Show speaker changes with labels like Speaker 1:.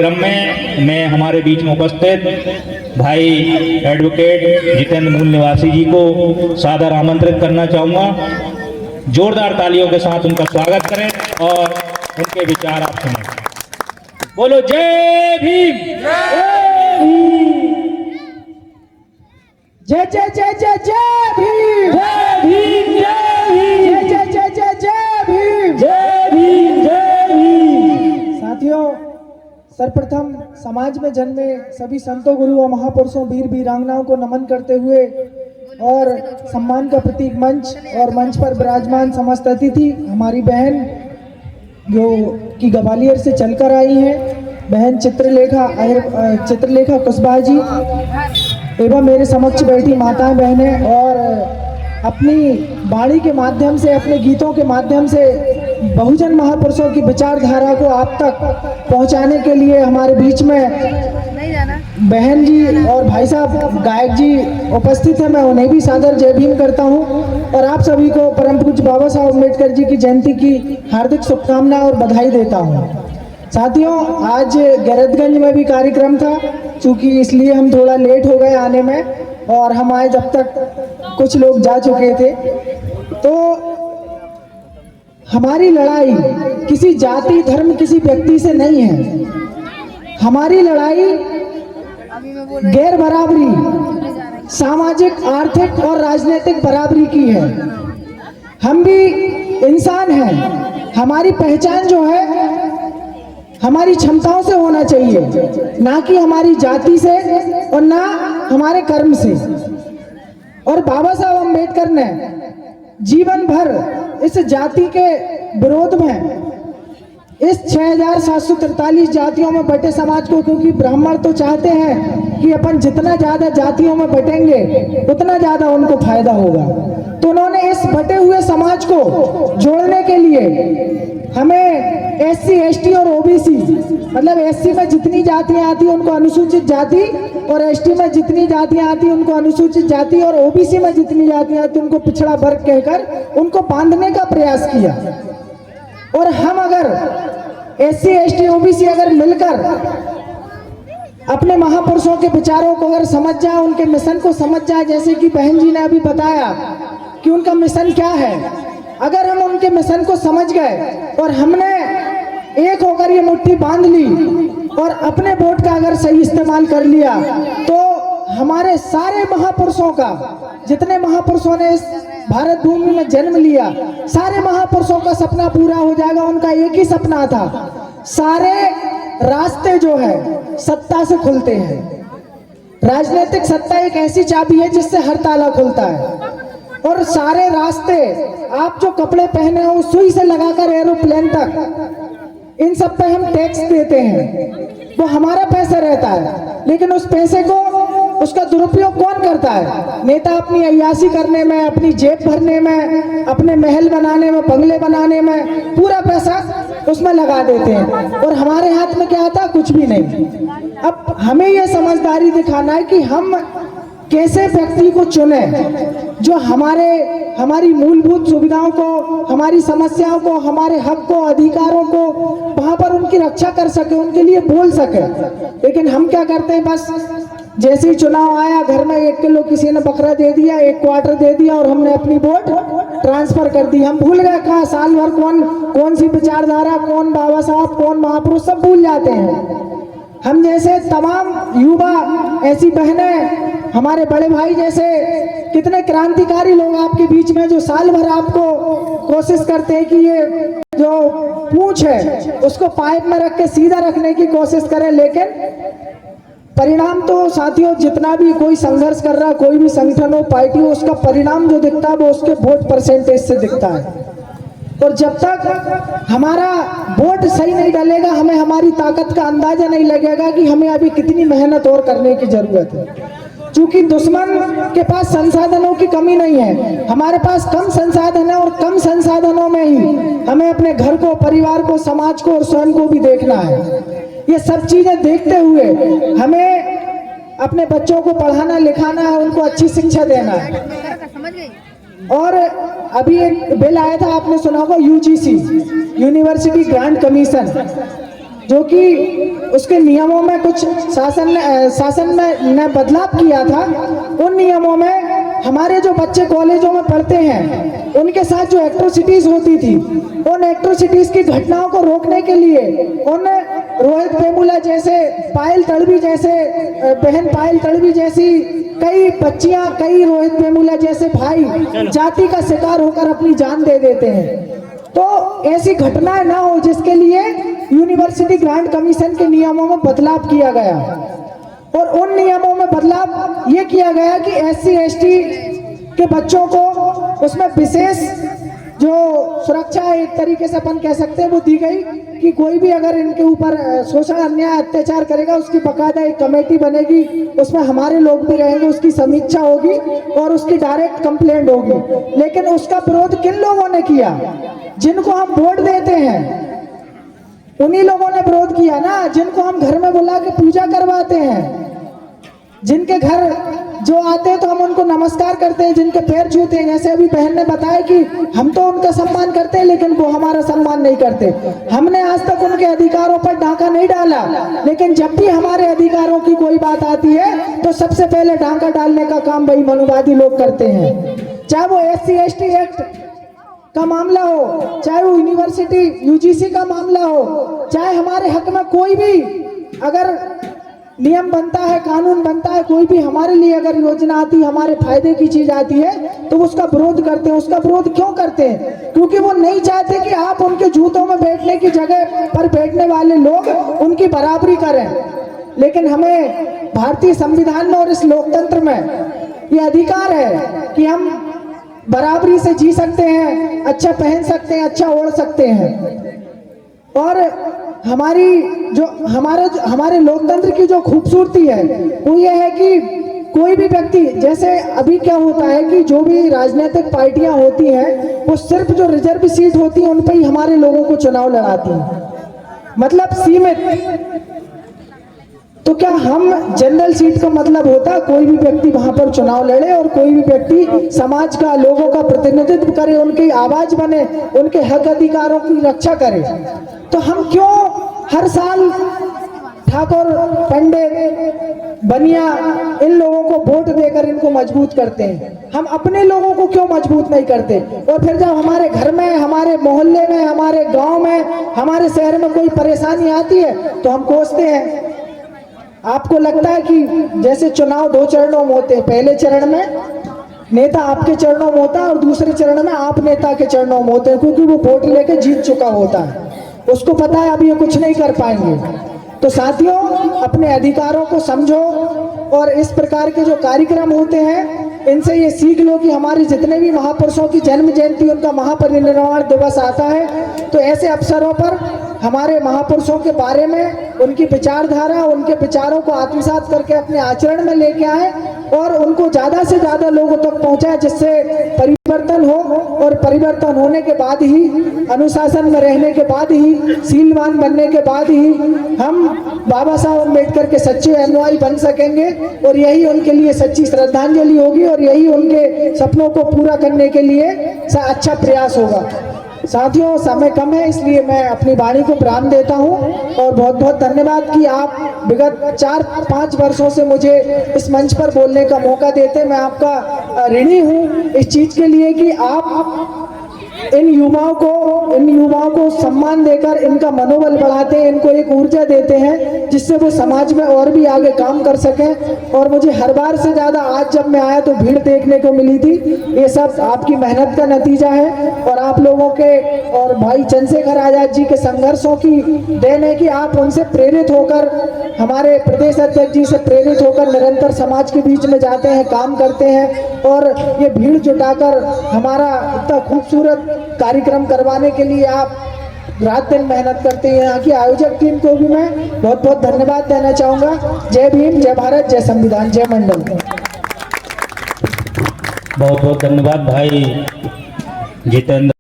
Speaker 1: क्रम में मैं हमारे बीच में उपस्थित भाई एडवोकेट जितेंद्र मूल निवासी जी को सादर आमंत्रित करना चाहूँगा। जोरदार तालियों के साथ उनका स्वागत करें और उनके विचार आप सुनें। बोलो जय भीम।
Speaker 2: जय जय जय जय जय भीम।
Speaker 3: जय भीम जय भीम।
Speaker 2: जय जय जय जय जय भीम।
Speaker 3: जय भीम जय भीम।
Speaker 2: साथियों, सर्वप्रथम समाज में जन्मे सभी संतों, गुरुओं, महापुरुषों, वीर वीरांगनाओं को नमन करते हुए और सम्मान का प्रतीक मंच और मंच पर विराजमान समस्त अतिथि, हमारी बहन जो कि ग्वालियर से चलकर आई है, बहन चित्रलेखा कुशवाहा जी, एवं मेरे समक्ष बैठी माताएं, बहनें, और अपनी वाणी के माध्यम से, अपने गीतों के माध्यम से बहुजन महापुरुषों की विचारधारा को आप तक पहुंचाने के लिए हमारे बीच में बहन जी और भाई साहब गायक जी उपस्थित हैं। मैं उन्हें भी सादर जय भीम करता हूं और आप सभी को परम पूज्य बाबा साहब अम्बेडकर जी की जयंती की हार्दिक शुभकामनाएं और बधाई देता हूं। साथियों, आज गैरतगंज में भी कार्यक्रम था, चूँकि इसलिए हम थोड़ा लेट हो गए आने में, और हम आए जब तक कुछ लोग जा चुके थे। तो हमारी लड़ाई किसी जाति, धर्म, किसी व्यक्ति से नहीं है। हमारी लड़ाई गैर बराबरी, सामाजिक, आर्थिक और राजनीतिक बराबरी की है। हम भी इंसान हैं। हमारी पहचान जो है हमारी क्षमताओं से होना चाहिए, ना कि हमारी जाति से और ना हमारे कर्म से। और बाबा साहब अम्बेडकर ने जीवन भर इस जाति के विरोध में, इस 6743 जातियों में बटे समाज को, क्योंकि ब्राह्मण तो चाहते हैं कि अपन जितना ज्यादा जातियों में बटेंगे उतना ज्यादा उनको फायदा होगा, तो उन्होंने इस बटे हुए समाज को जोड़ने के लिए हमें SC, ST और OBC, मतलब SC में जितनी जातियां आती हैं उनको अनुसूचित जाति, और ST में जितनी जातियां आती हैं उनको अनुसूचित जाति, और OBC में जितनी जातियां आती हैं उनको पिछड़ा वर्ग कहकर उनको बांधने का प्रयास किया। और हम अगर SC, ST, OBC अगर मिलकर अपने महापुरुषों के विचारों को अगर समझ जाए, उनके मिशन को समझ जाए, जैसे कि बहन जी ने अभी बताया कि उनका मिशन क्या है, अगर हम उनके मिशन को समझ गए और हमने एक होकर ये मुट्ठी बांध ली और अपने वोट का अगर सही इस्तेमाल कर लिया, तो हमारे सारे महापुरुषों का, जितने महापुरुषों ने इस भारत भूमि में जन्म लिया, सारे महापुरुषों का सपना पूरा हो जाएगा। उनका एक ही सपना था, सारे रास्ते जो है सत्ता से खुलते हैं। राजनीतिक सत्ता एक ऐसी चाबी है जिससे हर ताला खुलता है, और सारे रास्ते, आप जो कपड़े पहने हो सुई से लगाकर एरोप्लेन तक, इन सब पे हम टैक्स देते हैं, वो हमारा पैसा रहता है, लेकिन उस पैसे को, उसका दुरुपयोग कौन करता है? नेता अपनी अय्याशी करने में, अपनी जेब भरने में, अपने महल बनाने में, बंगले बनाने में पूरा पैसा उसमें लगा देते हैं, और हमारे हाथ में क्या आता है? कुछ भी नहीं। अब हमें यह समझदारी दिखाना है कि हम कैसे व्यक्ति को चुने जो हमारी मूलभूत सुविधाओं को, हमारी समस्याओं को, हमारे हक को, अधिकारों को वहां पर उनकी रक्षा कर सके, उनके लिए बोल सके। लेकिन हम क्या करते हैं, बस जैसे ही चुनाव आया, घर में 1 किलो किसी ने बकरा दे दिया, 1 क्वार्टर दे दिया, और हमने अपनी वोट ट्रांसफर कर दी। हम भूल गए कहाँ साल भर कौन सी विचारधारा, कौन बाबा साहब, कौन महापुरुष, सब भूल जाते हैं। हम जैसे तमाम युवा, ऐसी बहनें, हमारे बड़े भाई जैसे कितने क्रांतिकारी लोग आपके बीच में, जो साल भर आपको कोशिश करते हैं कि ये जो पूंछ है उसको पाइप में रख के सीधा रखने की कोशिश करें, लेकिन परिणाम तो साथियों, जितना भी कोई संघर्ष कर रहा है, कोई भी संगठन हो, पार्टी हो, उसका परिणाम जो दिखता है वो उसके वोट परसेंटेज से दिखता है। और जब तक हमारा वोट सही नहीं डलेगा, हमें हमारी ताकत का अंदाजा नहीं लगेगा कि हमें अभी कितनी मेहनत और करने की जरूरत है। क्योंकि दुश्मन के पास संसाधनों की कमी नहीं है, हमारे पास कम संसाधन है, और कम संसाधनों में ही हमें अपने घर को, परिवार को, समाज को और स्वयं को भी देखना है। ये सब चीजें देखते हुए हमें अपने बच्चों को पढ़ाना लिखाना है, उनको अच्छी शिक्षा देना है। और अभी एक बिल आया था, आपने सुना होगा, UGC, यूनिवर्सिटी ग्रांट कमीशन, जो कि उसके नियमों में कुछ शासन ने बदलाव किया था। उन नियमों में हमारे जो बच्चे कॉलेजों में पढ़ते हैं उनके साथ जो एट्रोसिटीज होती थी, उन एट्रोसिटीज की घटनाओं को रोकने के लिए उन रोहित वेमुला जैसे, पायल तड़वी जैसे, बहन पायल तड़वी जैसी कई बच्चियां, कई रोहित वेमुला जैसे भाई जाति का शिकार होकर अपनी जान दे देते हैं। तो ऐसी घटनाएं ना हो, जिसके लिए यूनिवर्सिटी ग्रांट कमीशन के नियमों में बदलाव किया गया। और उन नियमों में बदलाव ये किया गया कि SC ST के बच्चों को उसमें विशेष जो सुरक्षा एक तरीके से अपन कह सकते हैं वो दी गई कि कोई भी अगर इनके ऊपर शोषण, अन्याय, अत्याचार करेगा उसकी बकायदा एक कमेटी बनेगी, उसमें हमारे लोग भी रहेंगे, उसकी समीक्षा होगी और उसकी डायरेक्ट कंप्लेंट होगी। लेकिन उसका विरोध किन लोगों ने किया? जिनको हम वोट देते हैं उन्हीं लोगों ने विरोध किया ना, जिनको हम घर में बुला के पूजा करवाते हैं, जिनके घर जो आते हैं तो हम उनको नमस्कार करते हैं, जिनके पैर छूते हैं। जैसे अभी बहन ने बताया कि हम तो उनका सम्मान करते हैं लेकिन वो हमारा सम्मान नहीं करते। हमने आज तक उनके अधिकारों पर डाका नहीं डाला, लेकिन जब भी हमारे अधिकारों की कोई बात आती है तो सबसे पहले डाका डालने का काम वही मनुवादी लोग करते हैं। चाहे वो SC ST एक्ट का मामला हो, चाहे वो यूनिवर्सिटी UGC का मामला हो, चाहे हमारे हक में कोई भी अगर नियम बनता है, कानून बनता है, कोई भी हमारे लिए अगर योजना आती है, हमारे फायदे की चीज आती है तो उसका विरोध करते हैं। उसका विरोध क्यों करते हैं? क्योंकि वो नहीं चाहते कि आप उनके जूतों में बैठने की जगह पर बैठने वाले लोग उनकी बराबरी करें। लेकिन हमें भारतीय संविधान में और इस लोकतंत्र में ये अधिकार है कि हम बराबरी से जी सकते हैं, अच्छा पहन सकते हैं, अच्छा ओढ़ सकते हैं। और हमारे लोकतंत्र की जो खूबसूरती है वो ये है कि कोई भी व्यक्ति, जैसे अभी क्या होता है कि जो भी राजनीतिक पार्टियां होती हैं वो सिर्फ जो रिजर्व सीट होती है उन पर ही हमारे लोगों को चुनाव लड़ाती हैं, मतलब सीमित। तो क्या हम जनरल सीट का मतलब होता है कोई भी व्यक्ति वहां पर चुनाव लड़े और कोई भी व्यक्ति समाज का, लोगों का प्रतिनिधित्व करे, उनकी आवाज बने, उनके हक अधिकारों की रक्षा करे। तो हम क्यों हर साल ठाकुर, पंडित, बनिया इन लोगों को वोट देकर इनको मजबूत करते हैं? हम अपने लोगों को क्यों मजबूत नहीं करते? और फिर जब हमारे घर में, हमारे मोहल्ले में, हमारे गांव में, हमारे शहर में कोई परेशानी आती है तो हम कोसते हैं। आपको लगता है कि जैसे चुनाव 2 चरणों में होते हैं, पहले चरण में नेता आपके चरणों में होता है और दूसरे चरण में आप नेता के चरणों में होते हैं, क्योंकि वो वोट लेके जीत चुका होता है, उसको पता है अब ये कुछ नहीं कर पाएंगे। तो साथियों, अपने अधिकारों को समझो और इस प्रकार के जो कार्यक्रम होते हैं इनसे ये सीख लो कि हमारे जितने भी महापुरुषों की जन्म जयंती, उनका महापरिनिर्वाण दिवस आता है तो ऐसे अवसरों पर हमारे महापुरुषों के बारे में, उनकी विचारधारा, उनके विचारों को आत्मसात करके अपने आचरण में लेके आए और उनको ज़्यादा से ज़्यादा लोगों तक पहुंचाए, जिससे परिवर्तन हो। और परिवर्तन होने के बाद ही, अनुशासन में रहने के बाद ही, शीलवान बनने के बाद ही हम बाबा साहब अम्बेडकर के सच्चे अनुयायी बन सकेंगे और यही उनके लिए सच्ची श्रद्धांजलि होगी और यही उनके सपनों को पूरा करने के लिए अच्छा प्रयास होगा। साथियों, समय कम है इसलिए मैं अपनी वाणी को विराम देता हूं और बहुत बहुत धन्यवाद कि आप विगत 4-5 वर्षों से मुझे इस मंच पर बोलने का मौका देते। मैं आपका ऋणी हूं इस चीज के लिए कि आप इन युवाओं को सम्मान देकर इनका मनोबल बढ़ाते हैं, इनको एक ऊर्जा देते हैं जिससे वो समाज में और भी आगे काम कर सकें। और मुझे हर बार से ज़्यादा आज जब मैं आया तो भीड़ देखने को मिली थी। ये सब आपकी मेहनत का नतीजा है और आप लोगों के और भाई चंद्रशेखर आजाद जी के संघर्षों की देन है कि आप उनसे प्रेरित होकर, हमारे प्रदेश अध्यक्ष जी से प्रेरित होकर निरंतर समाज के बीच में जाते हैं, काम करते हैं और ये भीड़ जुटाकर हमारा इतना खूबसूरत कार्यक्रम करवाने के लिए आप रात दिन मेहनत करते हैं। यहाँ की आयोजक टीम को भी मैं बहुत बहुत धन्यवाद देना चाहूँगा। जय भीम, जय भारत, जय संविधान, जय मंडल।
Speaker 1: बहुत बहुत धन्यवाद भाई जितेंद्र।